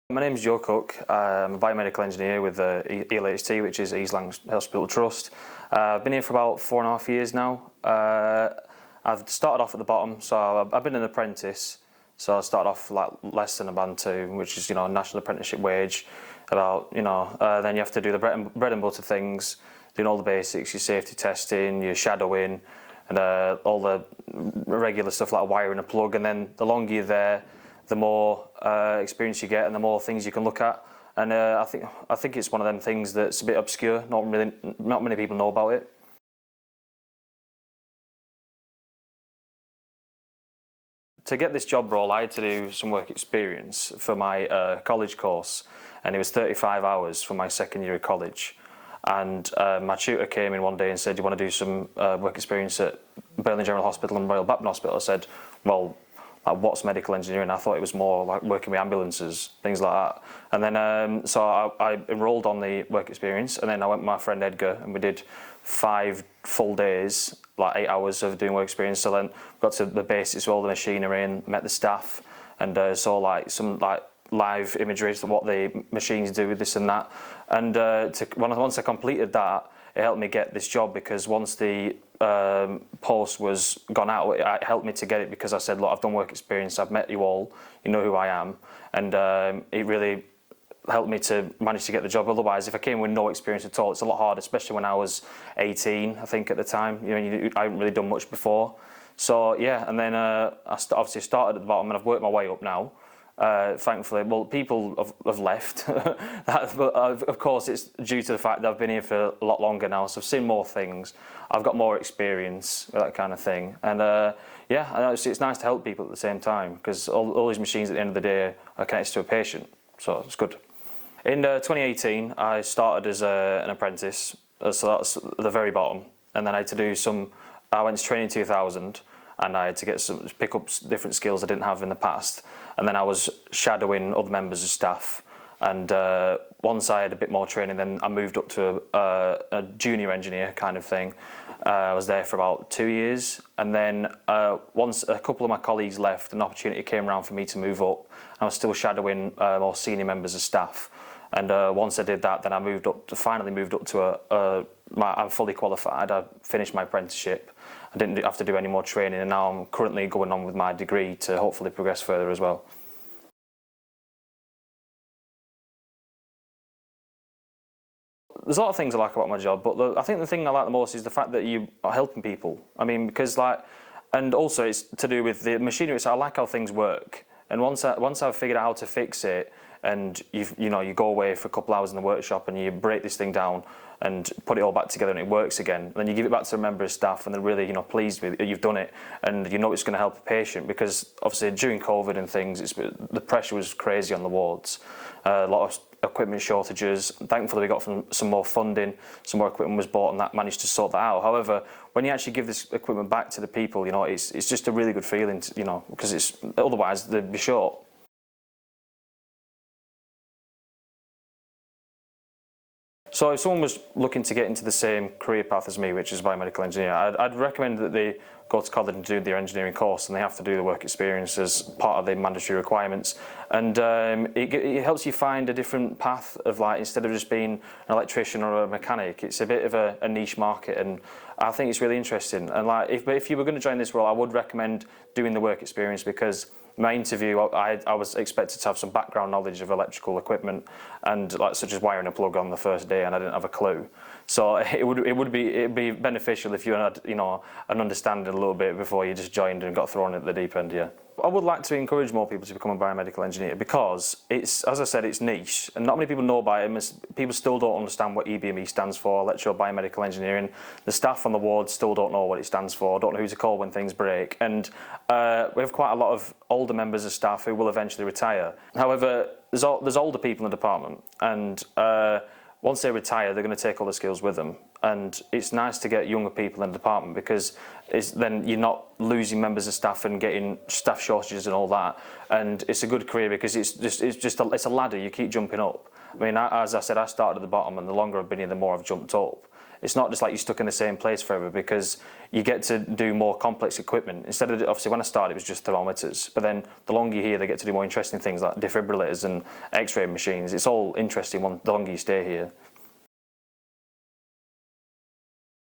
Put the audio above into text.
My name's Joe Cook. I'm a biomedical engineer with ELHT, which is East Lancs Hospital Trust. I've been here for about 4.5 years now. I've started off at the bottom, so I've been an apprentice. So I started off like less than a band 2, which is national apprenticeship wage. Then you have to do the bread and butter things, doing all the basics, your safety testing, your shadowing, and all the regular stuff like wiring a plug. And then the longer you're there, the more experience you get and the more things you can look at. And I think it's one of them things that's a bit obscure. Not many people know about it. To get this job role, I had to do some work experience for my college course, and it was 35 hours for my second year of college. And my tutor came in one day and said, "Do you want to do some work experience at Birmingham General Hospital and Royal Bapton Hospital?" I said, "Well, like, what's medical engineering?" I thought it was more like working with ambulances, things like that. And then so I enrolled on the work experience, and then I went with my friend Edgar, and we did 5 full days, like 8 hours of doing work experience. So then got to the basics of all the machinery and met the staff, and saw like some live imagery of what the machines do with this and that. And once I completed that, it helped me get this job, because once the post was gone out, it helped me to get it, because I said, "Look, I've done work experience, I've met you all, you know who I am," and it really helped me to manage to get the job. Otherwise, if I came with no experience at all, it's a lot harder, especially when I was 18, I think, at the time. I hadn't really done much before. So yeah, and then I obviously started at the bottom, and I've worked my way up now. Thankfully, well, people have left, but of course it's due to the fact that I've been here for a lot longer now, so I've seen more things, I've got more experience, that kind of thing. And yeah, it's nice to help people at the same time, because all these machines at the end of the day are connected to a patient, so it's good. In 2018, I started as an apprentice, so that's the very bottom, and then I had to do I went to training 2000, and I had to pick up different skills I didn't have in the past. And then I was shadowing other members of staff. And once I had a bit more training, then I moved up to a junior engineer kind of thing. I was there for about 2 years. And then once a couple of my colleagues left, an opportunity came around for me to move up. I was still shadowing more senior members of staff. And once I did that, then I finally moved up to I'm fully qualified. I finished my apprenticeship. I didn't have to do any more training, and now I'm currently going on with my degree to hopefully progress further as well. There's a lot of things I like about my job, but I think the thing I like the most is the fact that you are helping people. I mean, because and also it's to do with the machinery. So I like how things work, and once I've figured out how to fix it, and you go away for a couple of hours in the workshop and you break this thing down and put it all back together and it works again, and then you give it back to a member of staff and they're really pleased with it, you've done it, and you know it's going to help a patient. Because obviously during COVID and things, the pressure was crazy on the wards, a lot of equipment shortages. Thankfully we got some more funding, some more equipment was bought, and that managed to sort that out. However, when you actually give this equipment back to the people, it's just a really good feeling, because otherwise they'd be short. So if someone was looking to get into the same career path as me, which is biomedical engineer, I'd recommend that they go to college and do their engineering course, and they have to do the work experience as part of the mandatory requirements. And it helps you find a different path of, instead of just being an electrician or a mechanic, it's a bit of a niche market, and I think it's really interesting. And if you were going to join this role, I would recommend doing the work experience, because my interview, I was expected to have some background knowledge of electrical equipment, and such as wiring a plug on the first day, and I didn't have a clue. So it'd be beneficial if you had an understanding a little bit before you just joined and got thrown at the deep end. Yeah. I would like to encourage more people to become a biomedical engineer, because it's, as I said, it's niche and not many people know about it. People still don't understand what EBME stands for, electro biomedical engineering. The staff on the ward still don't know what it stands for, don't know who to call when things break, and we have quite a lot of older members of staff who will eventually retire. However, there's older people in the department, and once they retire, they're going to take all the skills with them. And it's nice to get younger people in the department, because then you're not losing members of staff and getting staff shortages and all that. And it's a good career, because it's a ladder. You keep jumping up. I mean, as I said, I started at the bottom, and the longer I've been here, the more I've jumped up. it's not just like you're stuck in the same place forever, because you get to do more complex equipment. Instead of, obviously when I started it was just thermometers, but then the longer you're here they get to do more interesting things like defibrillators and x-ray machines. It's all interesting the longer you stay here.